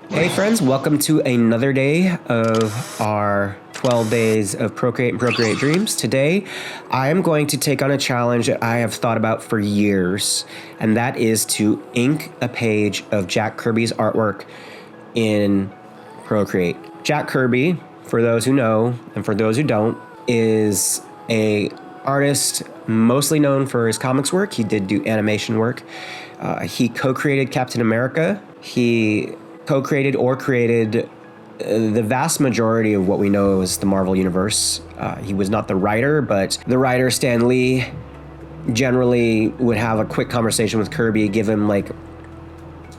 Hey friends, welcome to another day of our 12 days of Procreate and Procreate Dreams. Today, I am going to take on a challenge that I have thought about for years, and that is to ink a page of Jack Kirby's artwork in Procreate. Jack Kirby, for those who know and for those who don't, is a artist mostly known for his comics work. He did do animation work. He co-created Captain America. He co-created or created the vast majority of what we know as the Marvel Universe. He was not the writer, but the writer, Stan Lee, generally would have a quick conversation with Kirby, give him like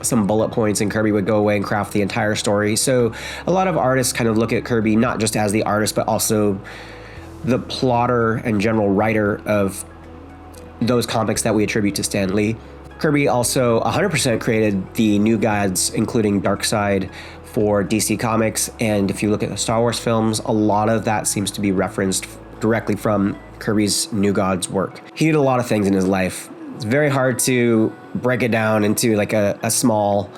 some bullet points, and Kirby would go away and craft the entire story. So a lot of artists kind of look at Kirby not just as the artist, but also the plotter and general writer of those comics that we attribute to Stan Lee. Kirby also 100% created the New Gods, including Darkseid, for DC Comics, and if you look at the Star Wars films, a lot of that seems to be referenced directly from Kirby's New Gods work. He did a lot of things in his life. It's very hard to break it down into like a small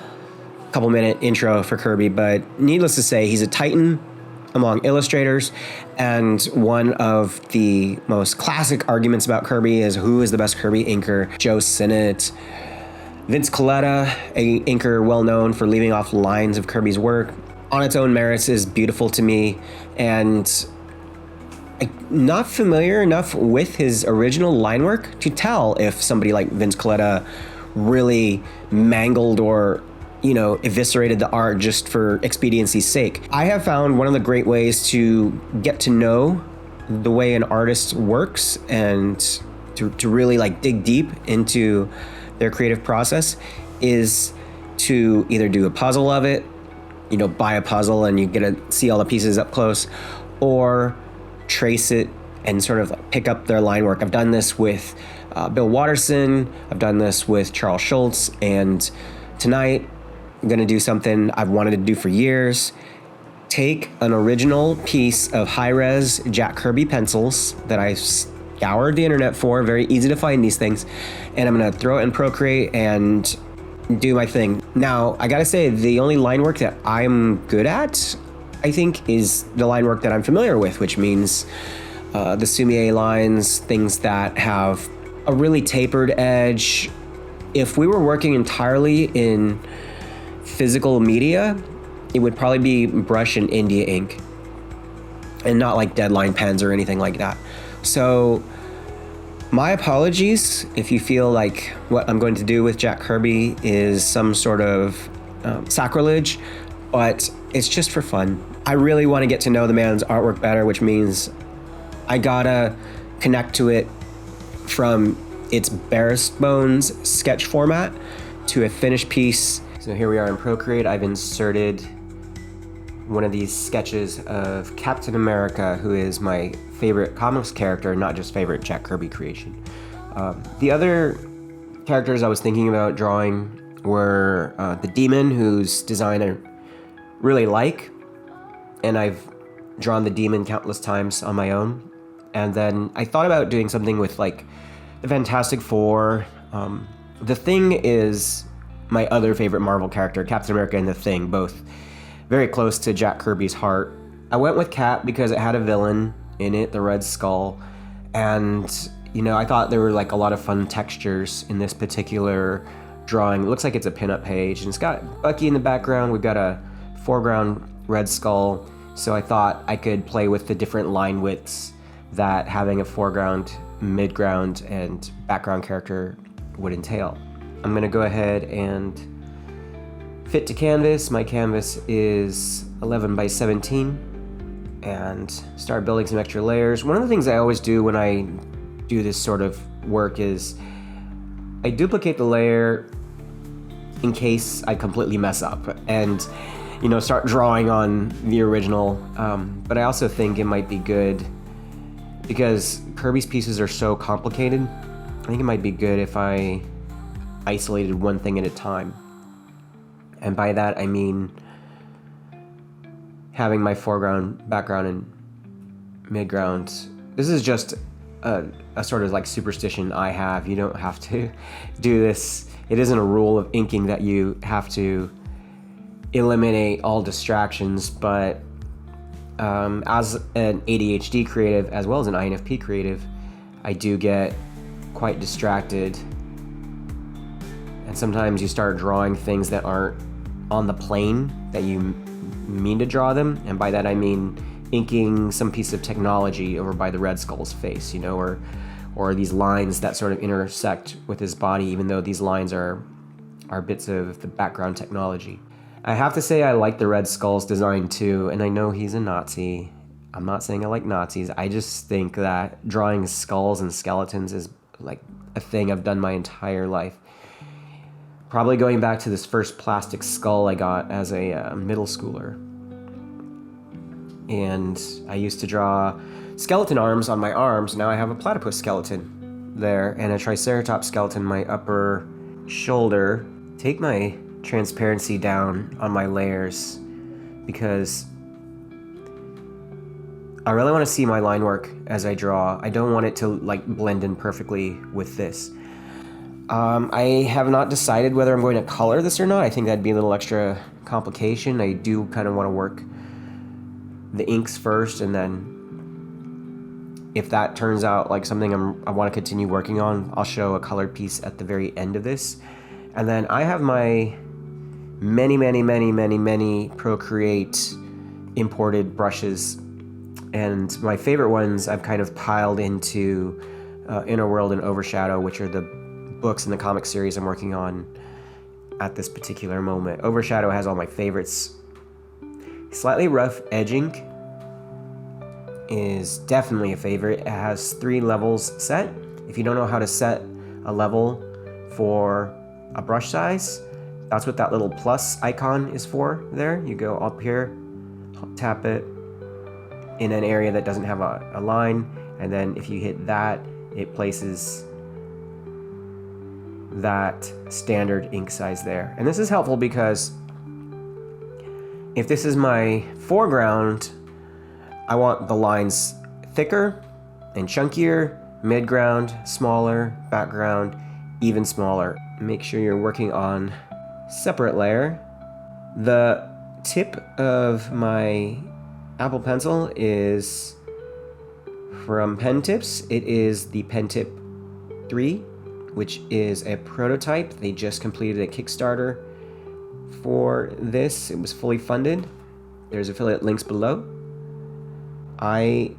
couple-minute intro for Kirby, but needless to say, he's a titan among illustrators, and one of the most classic arguments about Kirby is who is the best Kirby inker. Joe Sinnott, Vince Colletta, a inker well known for leaving off lines of Kirby's work, on its own merits is beautiful to me, and I'm not familiar enough with his original line work to tell if somebody like Vince Colletta really mangled or eviscerated the art just for expediency's sake. I have found one of the great ways to get to know the way an artist works and to really like dig deep into their creative process is to either do a puzzle of it, buy a puzzle and you get to see all the pieces up close, or trace it and sort of like pick up their line work. I've done this with Bill Watterson, I've done this with Charles Schultz, and tonight I'm gonna do something I've wanted to do for years. Take an original piece of high-res Jack Kirby pencils that I scoured the internet for, very easy to find these things, and I'm gonna throw it in Procreate and do my thing. Now, I gotta say, the only line work that I'm good at, I think, is the line work that I'm familiar with, which means the Sumier lines, things that have a really tapered edge. If we were working entirely in physical media, it would probably be brush and India ink and not like deadline pens or anything like that. So my apologies if you feel like what I'm going to do with Jack Kirby is some sort of sacrilege, but it's just for fun. I really want to get to know the man's artwork better, which means I gotta connect to it from its barest bones sketch format to a finished piece. So here we are in Procreate. I've inserted one of these sketches of Captain America, who is my favorite comics character, not just favorite Jack Kirby creation. The other characters I was thinking about drawing were the Demon, whose design I really like, and I've drawn the Demon countless times on my own. And then I thought about doing something with like the Fantastic Four. The Thing is my other favorite Marvel character, Captain America and the Thing, both very close to Jack Kirby's heart. I went with Cap because it had a villain in it, the Red Skull, and I thought there were like a lot of fun textures in this particular drawing. It looks like it's a pinup page, and it's got Bucky in the background. We've got a foreground Red Skull, so I thought I could play with the different line widths that having a foreground, midground, and background character would entail. I'm gonna go ahead and fit to canvas. My canvas is 11 by 17, and start building some extra layers. One of the things I always do when I do this sort of work is I duplicate the layer in case I completely mess up and start drawing on the original. But I also think it might be good because Kirby's pieces are so complicated. I think it might be good if I isolated one thing at a time. And by that I mean having my foreground, background, and midground. This is just a sort of like superstition I have. You don't have to do this. It isn't a rule of inking that you have to eliminate all distractions, but as an ADHD creative as well as an INFP creative, I do get quite distracted, and sometimes you start drawing things that aren't on the plane that you mean to draw them, and by that I mean inking some piece of technology over by the Red Skull's face, or these lines that sort of intersect with his body, even though these lines are bits of the background technology. I have to say I like the Red Skull's design too, and I know he's a Nazi. I'm not saying I like Nazis. I just think that drawing skulls and skeletons is like a thing I've done my entire life. Probably going back to this first plastic skull I got as a middle schooler. And I used to draw skeleton arms on my arms. Now I have a platypus skeleton there and a triceratops skeleton in my upper shoulder. Take my transparency down on my layers because I really want to see my line work as I draw. I don't want it to like blend in perfectly with this. I have not decided whether I'm going to color this or not. I think that'd be a little extra complication. I do kind of want to work the inks first, and then if that turns out like something I want to continue working on, I'll show a colored piece at the very end of this. And then I have my many Procreate imported brushes, and my favorite ones I've kind of piled into Inner World and Overshadow, which are the books in the comic series I'm working on at this particular moment. Overshadow has all my favorites. Slightly rough edging is definitely a favorite. It has 3 levels set. If you don't know how to set a level for a brush size, that's what that little plus icon is for there. You go up here, tap it in an area that doesn't have a line, and then if you hit that, it places that standard ink size there. And this is helpful because if this is my foreground, I want the lines thicker and chunkier, midground smaller, background even smaller. Make sure you're working on separate layer. The tip of my Apple Pencil is from Pen Tips. It is the Pen Tip 3, which is a prototype. They just completed a Kickstarter for this. It was fully funded. There's affiliate links below. I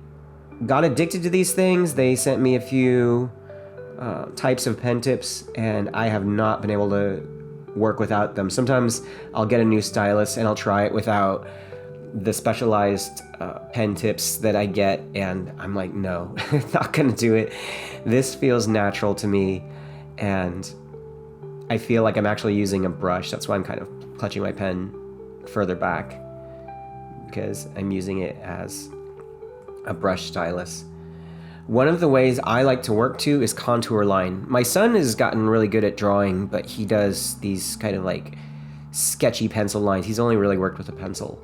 got addicted to these things. They sent me a few types of pen tips, and I have not been able to work without them. Sometimes I'll get a new stylus and I'll try it without the specialized pen tips that I get, and I'm like, no, not gonna do it. This feels natural to me, and I feel like I'm actually using a brush. That's why I'm kind of clutching my pen further back, because I'm using it as a brush stylus. One of the ways I like to work too is contour line. My son has gotten really good at drawing, but he does these kind of like sketchy pencil lines. He's only really worked with a pencil.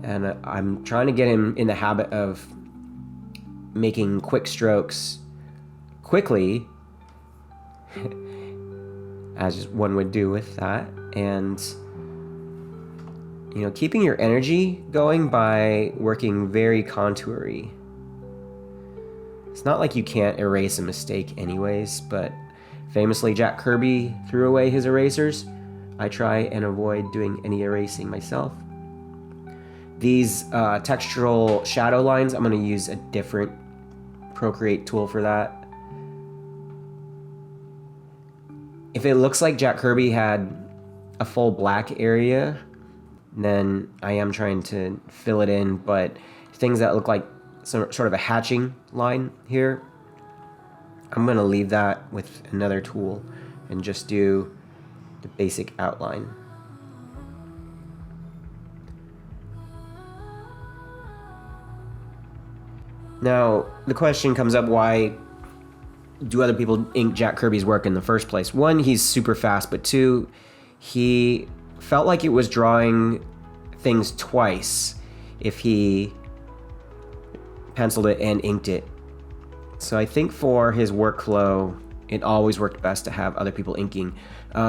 And I'm trying to get him in the habit of making quick strokes quickly, as one would do with that. And, you know, keeping your energy going by working very contoury. It's not like you can't erase a mistake anyways, but famously Jack Kirby threw away his erasers. I try and avoid doing any erasing myself. These textural shadow lines, I'm going to use a different Procreate tool for that. If it looks like Jack Kirby had a full black area, then I am trying to fill it in, but things that look like sort of a hatching line here, I'm going to leave that with another tool and just do the basic outline. Now, the question comes up, why do other people ink Jack Kirby's work in the first place? One, he's super fast, but two, he felt like it was drawing things twice if he penciled it and inked it. So I think for his workflow, it always worked best to have other people inking.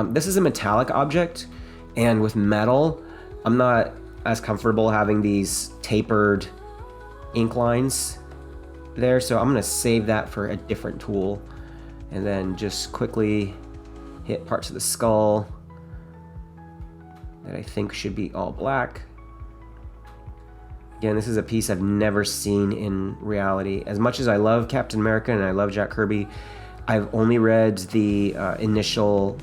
This is a metallic object, and with metal, I'm not as comfortable having these tapered ink lines there, so I'm gonna save that for a different tool and then just quickly hit parts of the skull that I think should be all black. Again, this is a piece I've never seen in reality. As much as I love Captain America and I love Jack Kirby, I've only read the initial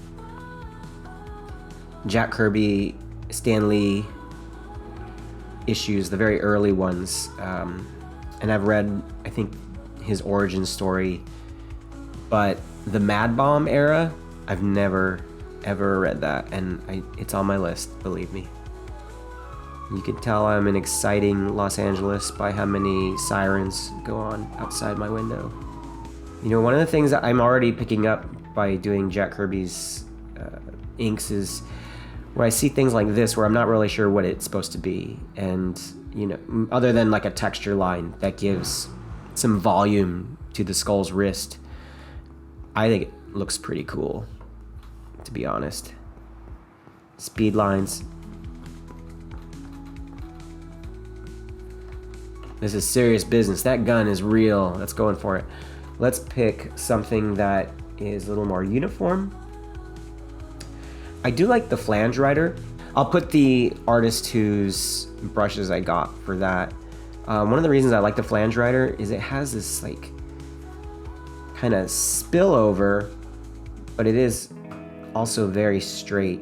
Jack Kirby Stan Lee issues, the very early ones. And I've read, I think, his origin story. But the Mad Bomb era, I've never, ever read that. And it's on my list, believe me. You can tell I'm in exciting Los Angeles by how many sirens go on outside my window. You know, one of the things that I'm already picking up by doing Jack Kirby's inks is where I see things like this where I'm not really sure what it's supposed to be. And, you know, other than like a texture line that gives some volume to the skull's wrist, I think it looks pretty cool, to be honest. Speed lines. This is serious business. That gun is real. Let's go in for it. Let's pick something that is a little more uniform. I do like the flange rider. I'll put the artist whose brushes I got for that. One of the reasons I like the flange rider is it has this like kind of spillover, but it is also very straight.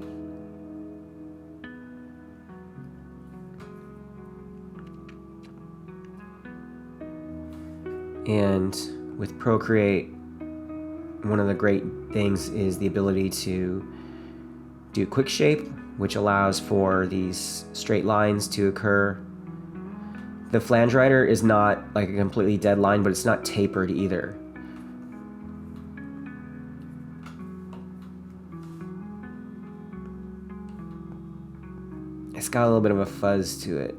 And with Procreate, one of the great things is the ability to do quick shape, which allows for these straight lines to occur. The flange rider is not like a completely dead line, but it's not tapered either. It's got a little bit of a fuzz to it.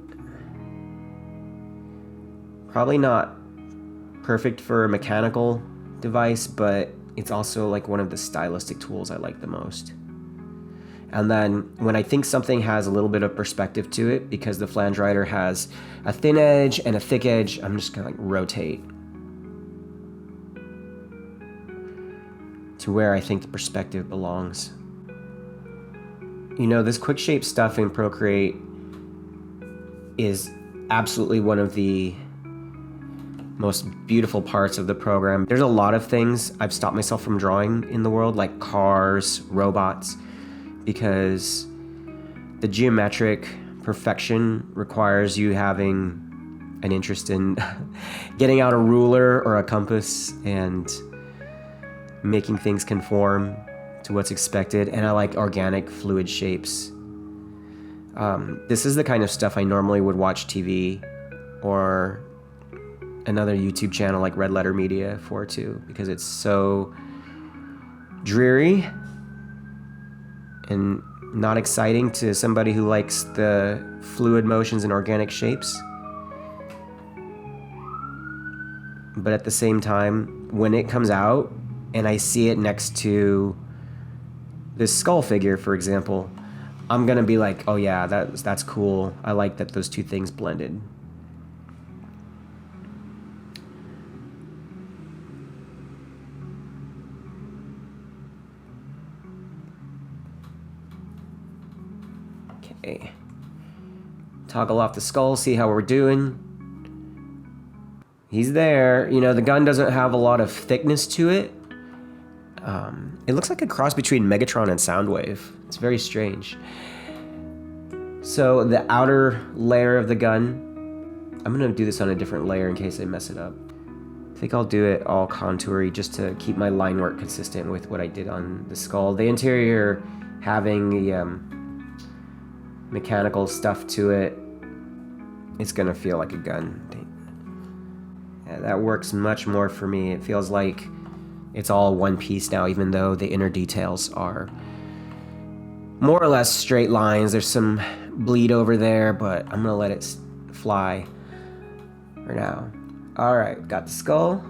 Probably not perfect for a mechanical device, but it's also like one of the stylistic tools I like the most. And then when I think something has a little bit of perspective to it, because the flange rider has a thin edge and a thick edge, I'm just gonna like rotate to where I think the perspective belongs. You know, this quick shape stuff in Procreate is absolutely one of the most beautiful parts of the program. There's a lot of things I've stopped myself from drawing in the world, like cars, robots, because the geometric perfection requires you having an interest in getting out a ruler or a compass and making things conform to what's expected. And I like organic fluid shapes. This is the kind of stuff I normally would watch TV or another YouTube channel like Red Letter Media for too, because it's so dreary and not exciting to somebody who likes the fluid motions and organic shapes. But at the same time, when it comes out and I see it next to this skull figure, for example, I'm gonna be like, oh yeah, that's cool. I like that those two things blended. Okay. Toggle off the skull, see how we're doing. He's there. You know, the gun doesn't have a lot of thickness to it. It looks like a cross between Megatron and Soundwave. It's very strange. So the outer layer of the gun, I'm gonna do this on a different layer in case I mess it up. I think I'll do it all contoury just to keep my line work consistent with what I did on the skull. The interior having the mechanical stuff to it, it's gonna feel like a gun. Yeah, that works much more for me. It feels like it's all one piece now, even though the inner details are more or less straight lines. There's some bleed over there, but I'm gonna let it fly for now. All right, got the skull.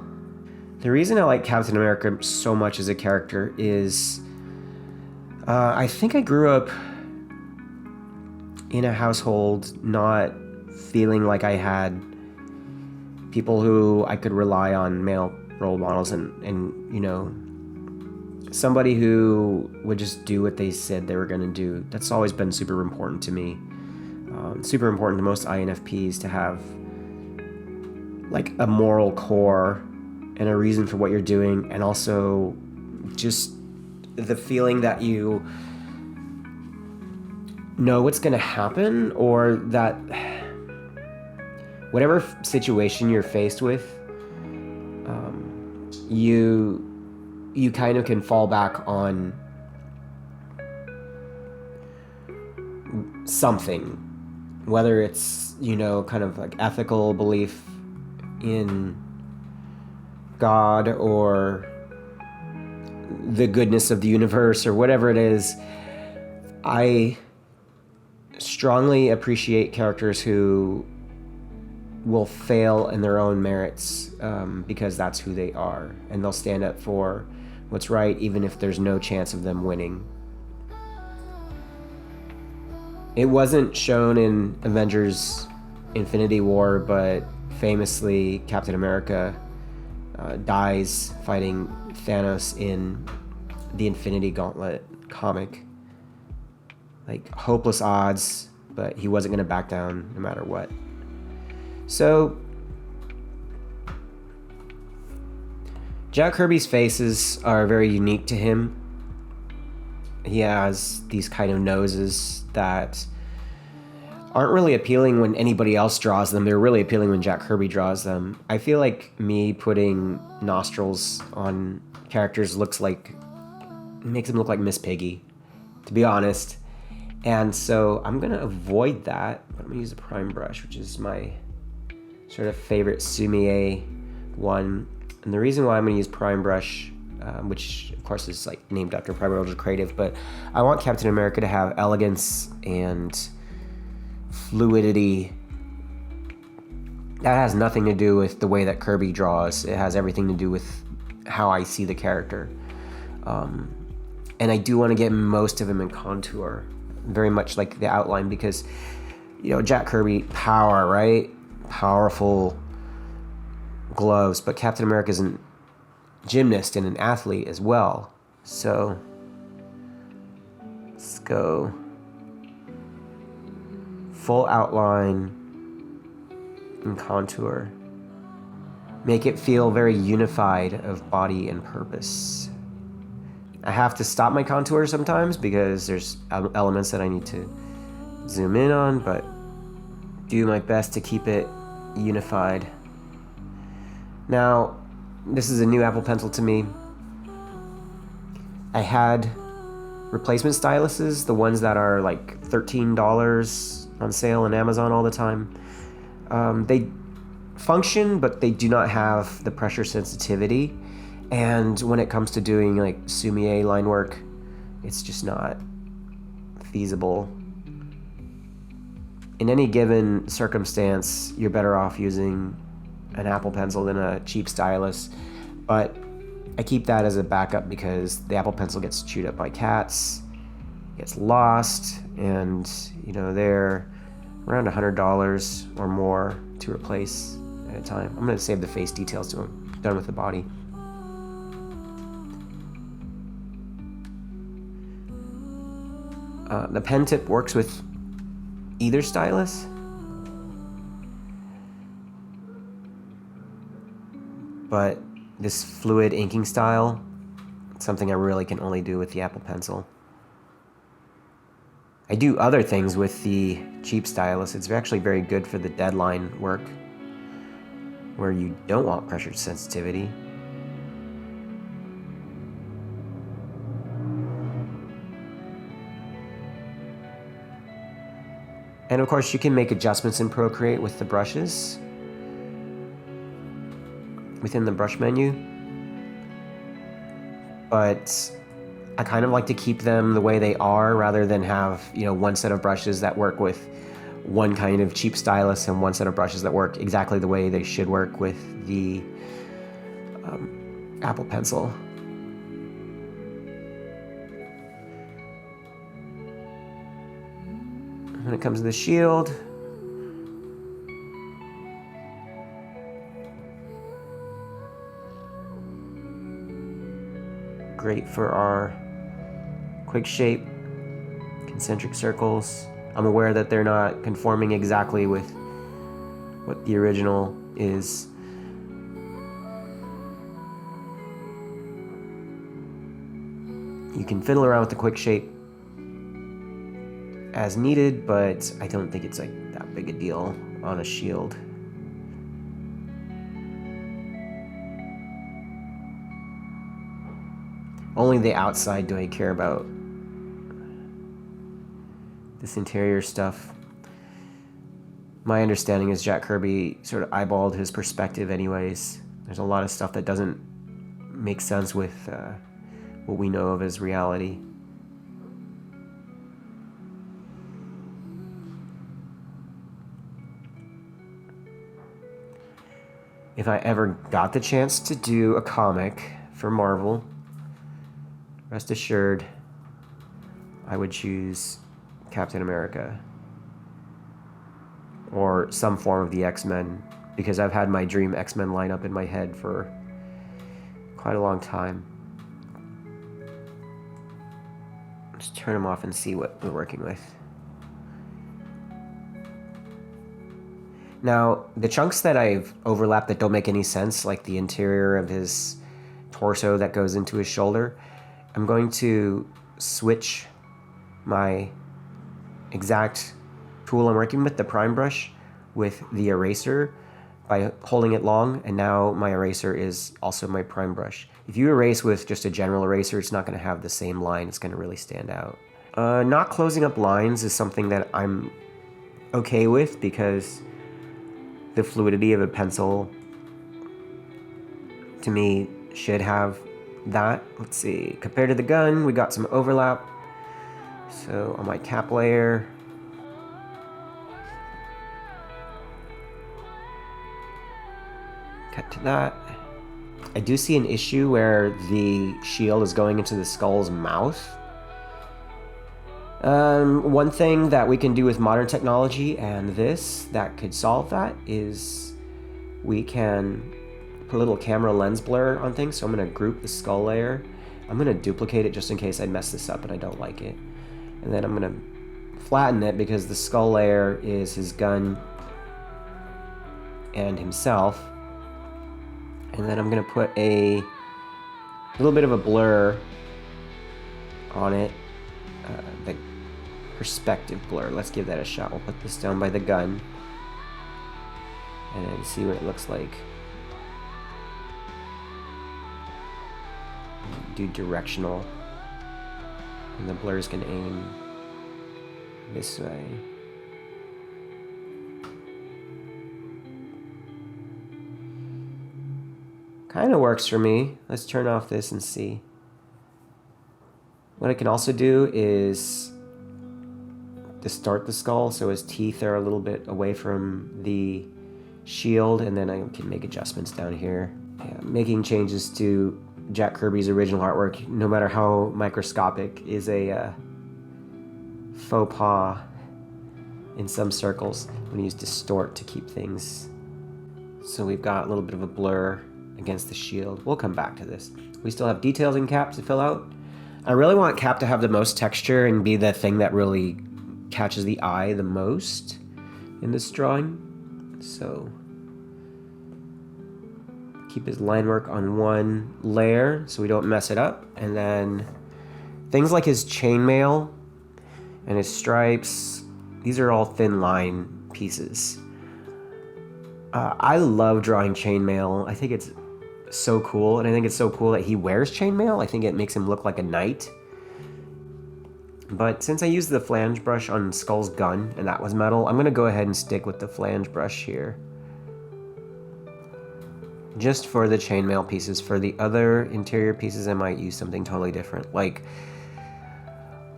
The reason I like Captain America so much as a character is I think I grew up in a household, not feeling like I had people who I could rely on, male role models, and you know, somebody who would just do what they said they were going to do. That's always been super important to me. Super important to most INFPs to have like a moral core and a reason for what you're doing, and also just the feeling that you know what's going to happen, or that whatever situation you're faced with, you kind of can fall back on something, whether it's, you know, kind of like ethical belief in God or the goodness of the universe or whatever it is. I strongly appreciate characters who will fail in their own merits, because that's who they are, and they'll stand up for what's right even if there's no chance of them winning. It wasn't shown in Avengers Infinity War, but famously Captain America dies fighting Thanos in the Infinity Gauntlet comic. Like, hopeless odds, but he wasn't going to back down no matter what. So, Jack Kirby's faces are very unique to him. He has these kind of noses that aren't really appealing when anybody else draws them. They're really appealing when Jack Kirby draws them. I feel like me putting nostrils on characters makes them look like Miss Piggy, to be honest. And so I'm going to avoid that, but I'm going to use a prime brush, which is my sort of favorite Sumie one. And the reason why I'm going to use prime brush, which of course is like named after Primordial Creative, but I want Captain America to have elegance and fluidity. That has nothing to do with the way that Kirby draws. It has everything to do with how I see the character. And I do want to get most of him in contour, very much like the outline, because, you know, Jack Kirby, power, right? Powerful gloves, but Captain America's a gymnast and an athlete as well. So let's go full outline and contour. Make it feel very unified of body and purpose. I have to stop my contour sometimes because there's elements that I need to zoom in on, but do my best to keep it unified. Now, this is a new Apple Pencil to me. I had replacement styluses, the ones that are like $13 on sale on Amazon all the time. They function, but they do not have the pressure sensitivity. And when it comes to doing like Sumie line work, it's just not feasible. In any given circumstance, you're better off using an Apple Pencil than a cheap stylus. But I keep that as a backup because the Apple Pencil gets chewed up by cats, gets lost, and you know, they're around $100 or more to replace at a time. I'm going to save the face details till I'm done with the body. The pen tip works with either stylus, but this fluid inking style, it's something I really can only do with the Apple Pencil. I do other things with the cheap stylus. It's actually very good for the deadline work where you don't want pressure sensitivity. And of course, you can make adjustments in Procreate with the brushes within the brush menu. But I kind of like to keep them the way they are rather than have, you know, one set of brushes that work with one kind of cheap stylus and one set of brushes that work exactly the way they should work with the Apple Pencil. When it comes to the shield, great for our quick shape, concentric circles. I'm aware that they're not conforming exactly with what the original is. You can fiddle around with the quick shape as needed, but I don't think it's like that big a deal on a shield. Only the outside do I care about. This interior stuff. My understanding is Jack Kirby sort of eyeballed his perspective anyways. There's a lot of stuff that doesn't make sense with what we know of as reality. If I ever got the chance to do a comic for Marvel, rest assured, I would choose Captain America or some form of the X-Men, because I've had my dream X-Men lineup in my head for quite a long time. Let's turn them off and see what we're working with. Now, the chunks that I've overlapped that don't make any sense, like the interior of his torso that goes into his shoulder, I'm going to switch my exact tool I'm working with, the prime brush, with the eraser by holding it long, and now my eraser is also my prime brush. If you erase with just a general eraser, it's not going to have the same line. It's going to really stand out. Not closing up lines is something that I'm okay with, because the fluidity of a pencil, to me, should have that. Let's see, compared to the gun, we got some overlap. So on my cap layer, cut to that. I do see an issue where the shield is going into the skull's mouth. One thing that we can do with modern technology and this that could solve that is we can put a little camera lens blur on things. So I'm going to group the skull layer. I'm going to duplicate it just in case I mess this up and I don't like it. And then I'm going to flatten it because the skull layer is his gun and himself. And then I'm going to put a little bit of a blur on it, the perspective blur. Let's give that a shot. We'll put this down by the gun and then see what it looks like. Do directional, and the blur is going to aim this way. Kind of works for me. Let's turn off this and see. What I can also do is distort the skull so his teeth are a little bit away from the shield, and then I can make adjustments down here. Yeah, making changes to Jack Kirby's original artwork, no matter how microscopic, is a faux pas in some circles. I'm going to use distort to keep things. So we've got a little bit of a blur against the shield. We'll come back to this. We still have details in Cap to fill out. I really want Cap to have the most texture and be the thing that really catches the eye the most in this drawing. So keep his line work on one layer so we don't mess it up. And then things like his chainmail and his stripes, these are all thin line pieces. I love drawing chainmail. I think it's so cool, and I think it's so cool that he wears chainmail. I think it makes him look like a knight. But since I used the flange brush on Skull's gun, and that was metal, I'm going to go ahead and stick with the flange brush here. Just for the chainmail pieces. For the other interior pieces, I might use something totally different. Like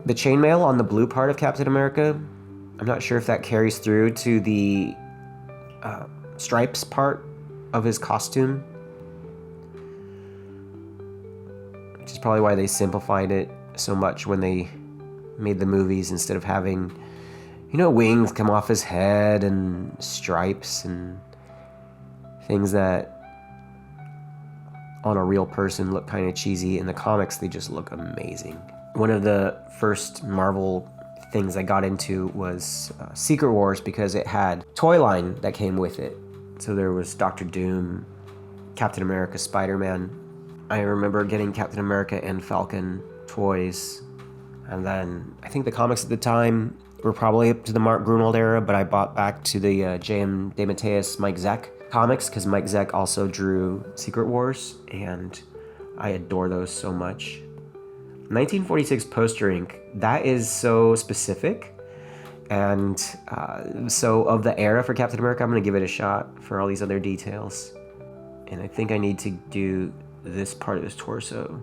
the chainmail on the blue part of Captain America, I'm not sure if that carries through to the stripes part of his costume. Which is probably why they simplified it so much when they made the movies, instead of having, you know, wings come off his head and stripes and things that on a real person look kind of cheesy. In the comics, they just look amazing. One of the first Marvel things I got into was Secret Wars, because it had toy line that came with it. So there was Doctor Doom, Captain America, Spider-Man. I remember getting Captain America and Falcon toys. And then I think the comics at the time were probably up to the Mark Grunold era, but I bought back to the J.M. DeMatteis, Mike Zeck comics, because Mike Zeck also drew Secret Wars, and I adore those so much. 1946 poster ink, that is so specific. And so of the era for Captain America, I'm going to give it a shot for all these other details. And I think I need to do this part of his torso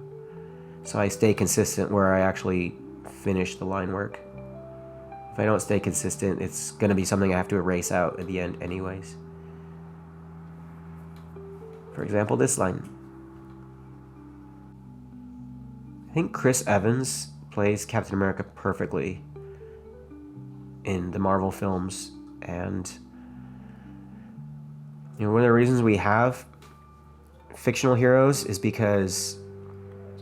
so I stay consistent where I actually finish the line work. If I don't stay consistent, it's going to be something I have to erase out at the end anyways. For example, this line. I think Chris Evans plays Captain America perfectly in the Marvel films, and you know, one of the reasons we have fictional heroes is because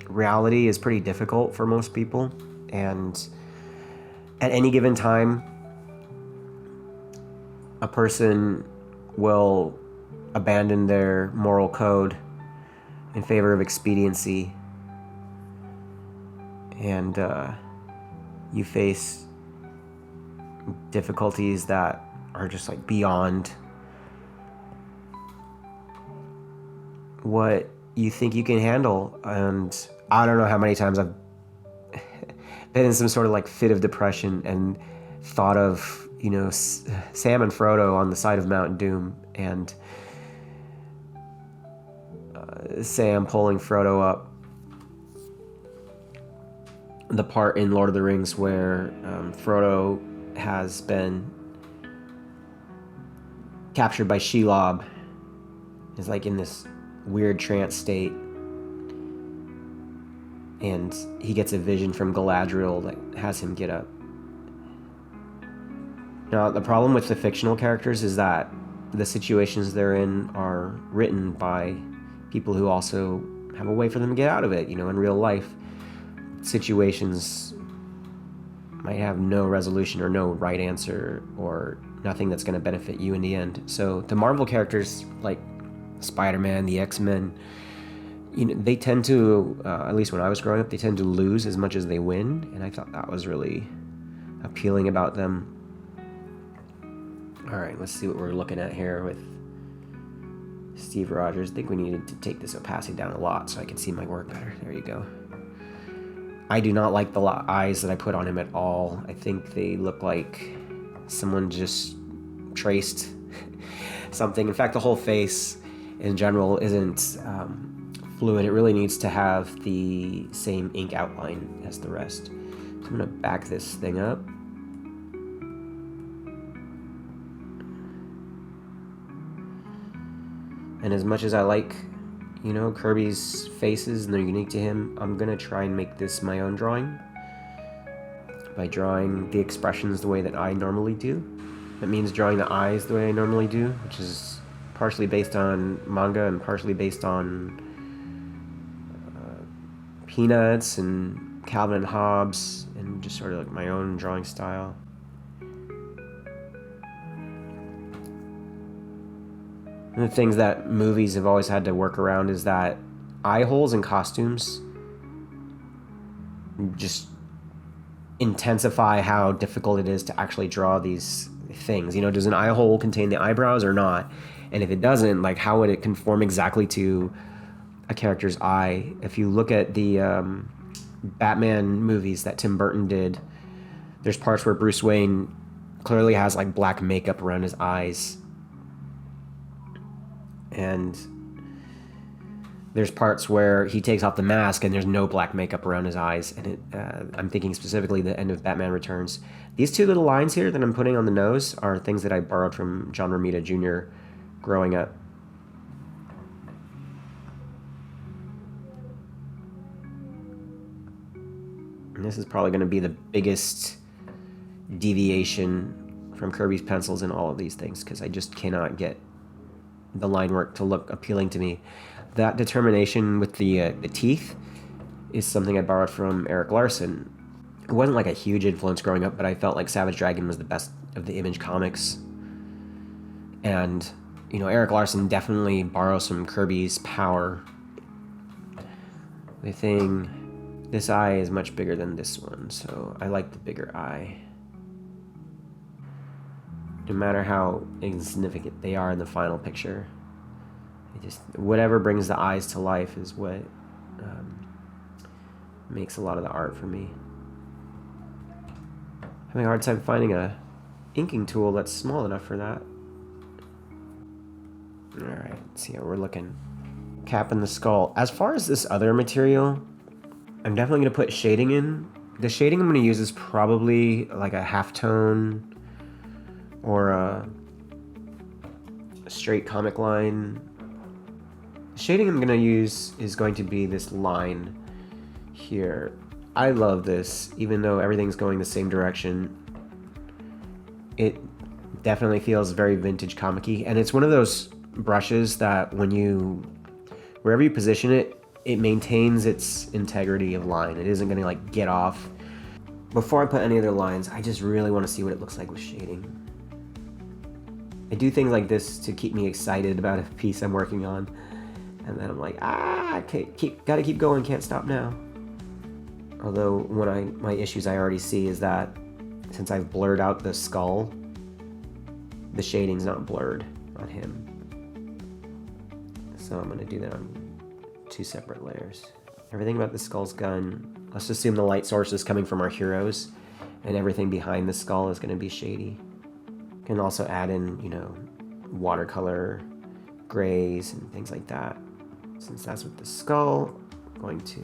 reality is pretty difficult for most people, and at any given time a person will abandon their moral code in favor of expediency, and you face difficulties that are just like beyond what you think you can handle. And I don't know how many times I've been in some sort of like fit of depression and thought of, you know, Sam and Frodo on the side of Mount Doom, and Sam pulling Frodo up. The part in Lord of the Rings where Frodo has been captured by Shelob, is like in this weird trance state, and he gets a vision from Galadriel that has him get up. Now, the problem with the fictional characters is that the situations they're in are written by people who also have a way for them to get out of it. You know, in real life, situations might have no resolution or no right answer or nothing that's going to benefit you in the end. So the Marvel characters like Spider-Man, the X-Men, you know, they tend to, at least when I was growing up, they tend to lose as much as they win, and I thought that was really appealing about them. All right, let's see what we're looking at here with Steve Rogers. I think we needed to take this opacity down a lot so I can see my work better. There you go. I do not like the eyes that I put on him at all. I think they look like someone just traced something. In fact, the whole face in general isn't fluid. It really needs to have the same ink outline as the rest. So I'm going to back this thing up. And as much as I like, you know, Kirby's faces and they're unique to him, I'm gonna try and make this my own drawing by drawing the expressions the way that I normally do. That means drawing the eyes the way I normally do, which is partially based on manga and partially based on Peanuts and Calvin and Hobbes, and just sort of like my own drawing style. One of the things that movies have always had to work around is that eye holes in costumes just intensify how difficult it is to actually draw these things. You know, does an eye hole contain the eyebrows or not? And if it doesn't, like, how would it conform exactly to a character's eye? If you look at the Batman movies that Tim Burton did, there's parts where Bruce Wayne clearly has like black makeup around his eyes. And there's parts where he takes off the mask and there's no black makeup around his eyes. And I'm thinking specifically the end of Batman Returns. These two little lines here that I'm putting on the nose are things that I borrowed from John Romita Jr. growing up. And this is probably going to be the biggest deviation from Kirby's pencils in all of these things, because I just cannot get the line work to look appealing to me. That determination with the teeth is something I borrowed from Eric Larson. It wasn't like a huge influence growing up, but I felt like Savage Dragon was the best of the Image comics. And, you know, Eric Larson definitely borrows some Kirby's power. The thing, this eye is much bigger than this one, so I like the bigger eye. No matter how insignificant they are in the final picture, whatever brings the eyes to life is what makes a lot of the art for me. Having a hard time finding a inking tool that's small enough for that. Alright, let's see how we're looking. Cap in the skull. As far as this other material, I'm definitely going to put shading in. The shading I'm going to use is probably like a halftone or a straight comic line. The shading I'm going to use is going to be this line here. I love this, even though everything's going the same direction. It definitely feels very vintage comic-y, and it's one of those brushes that wherever you position it, it maintains its integrity of line. It isn't going to like get off. Before I put any other lines, I just really want to see what it looks like with shading. I do things like this to keep me excited about a piece I'm working on, and then I'm like, gotta keep going, can't stop now. Although my issues I already see is that since I've blurred out the skull, the shading's not blurred on him. So I'm gonna do that on 2 separate layers. Everything about the skull's gone. Let's assume the light source is coming from our heroes, and everything behind the skull is gonna be shady. You can also add in, you know, watercolor grays and things like that. Since that's with the skull, I'm going to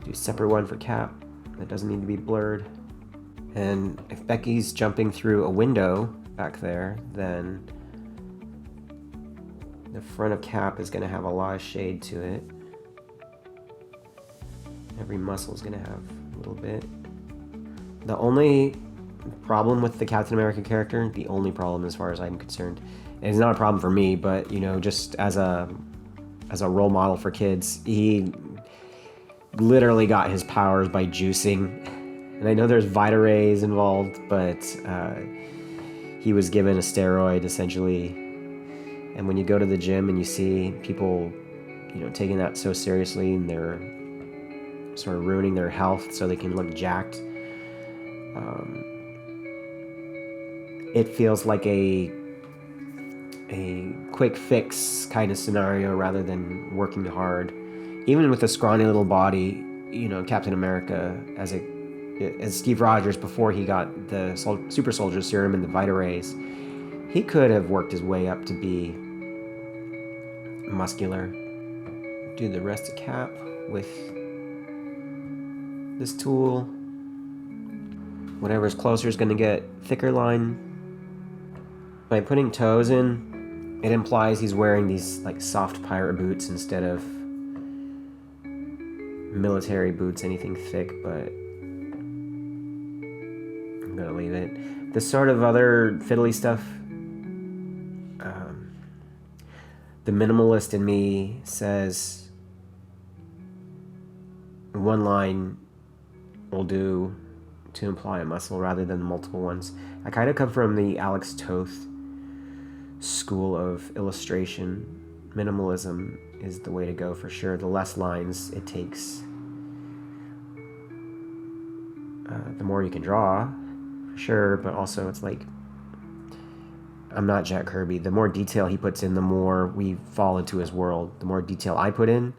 do a separate one for Cap that doesn't need to be blurred. And if Becky's jumping through a window back there, then the front of Cap is going to have a lot of shade to it. Every muscle is going to have a little bit. The only problem with the Captain America character, the only problem as far as I'm concerned, and it's not a problem for me, but, you know, just as a role model for kids, he literally got his powers by juicing. And I know there's Vita rays involved, but he was given a steroid essentially. And when you go to the gym and you see people, you know, taking that so seriously, and they're sort of ruining their health so they can look jacked, it feels like a quick fix kind of scenario rather than working hard. Even with a scrawny little body, you know, Captain America, as Steve Rogers, before he got the super soldier serum and the Vita rays, he could have worked his way up to be muscular. Do the rest of Cap with this tool. Whatever's closer is going to get thicker line. By putting toes in, it implies he's wearing these like soft pirate boots instead of military boots, anything thick, but I'm gonna leave it. The sort of other fiddly stuff, the minimalist in me says one line will do to imply a muscle rather than multiple ones. I kind of come from the Alex Toth school of illustration. Minimalism is the way to go for sure. The less lines it takes, the more you can draw, for sure, but also it's like, I'm not Jack Kirby. The more detail he puts in, the more we fall into his world. The more detail I put in,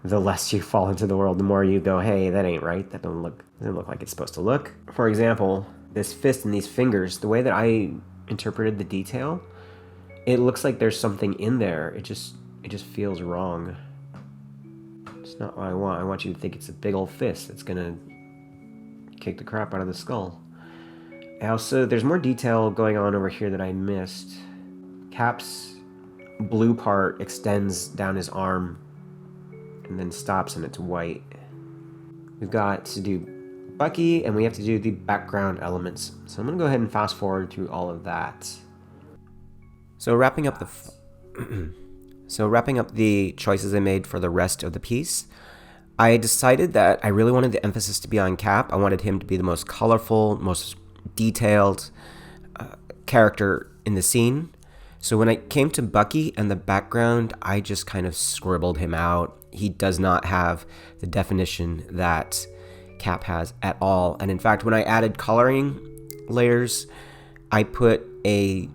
the less you fall into the world. The more you go, hey, that ain't right. That doesn't look like it's supposed to look. For example, this fist and these fingers, the way that I interpreted the detail, it looks like there's something in there. It just feels wrong. It's not what I want. I want you to think it's a big old fist that's gonna kick the crap out of the skull. Also, there's more detail going on over here that I missed. Cap's blue part extends down his arm and then stops and it's white. We've got to do Bucky, and we have to do the background elements. So I'm gonna go ahead and fast forward through all of that. So wrapping up the choices I made for the rest of the piece, I decided that I really wanted the emphasis to be on Cap. I wanted him to be the most colorful, most detailed character in the scene. So when it came to Bucky and the background, I just kind of scribbled him out. He does not have the definition that Cap has at all. And in fact, when I added coloring layers, I put a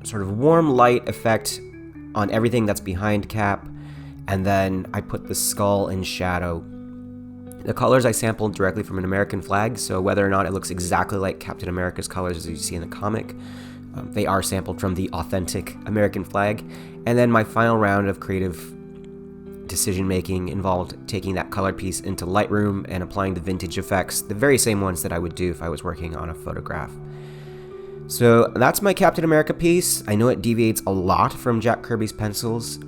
sort of warm light effect on everything that's behind Cap, and then I put the skull in shadow. The colors I sampled directly from an American flag, so whether or not it looks exactly like Captain America's colors as you see in the comic, they are sampled from the authentic American flag. And then my final round of creative decision making involved taking that color piece into Lightroom and applying the vintage effects, the very same ones that I would do if I was working on a photograph. So that's my Captain America piece. I know it deviates a lot from Jack Kirby's pencils.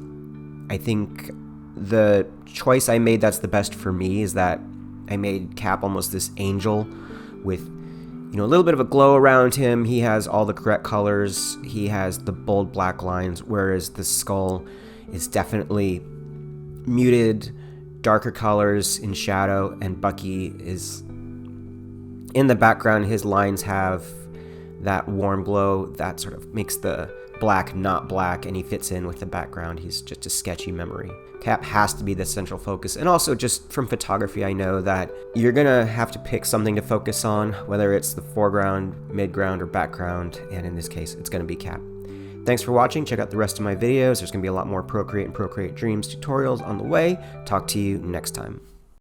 I think the choice I made that's the best for me is that I made Cap almost this angel with, you know, a little bit of a glow around him. He has all the correct colors. He has the bold black lines, whereas the skull is definitely muted, darker colors in shadow, and Bucky is in the background. His lines have that warm glow that sort of makes the black not black, and he fits in with the background. He's just a sketchy memory. Cap has to be the central focus, and also just from photography, I know that you're gonna have to pick something to focus on, whether it's the foreground, midground, or background, and in this case, it's gonna be Cap. Thanks for watching. Check out the rest of my videos. There's gonna be a lot more Procreate and Procreate Dreams tutorials on the way. Talk to you next time.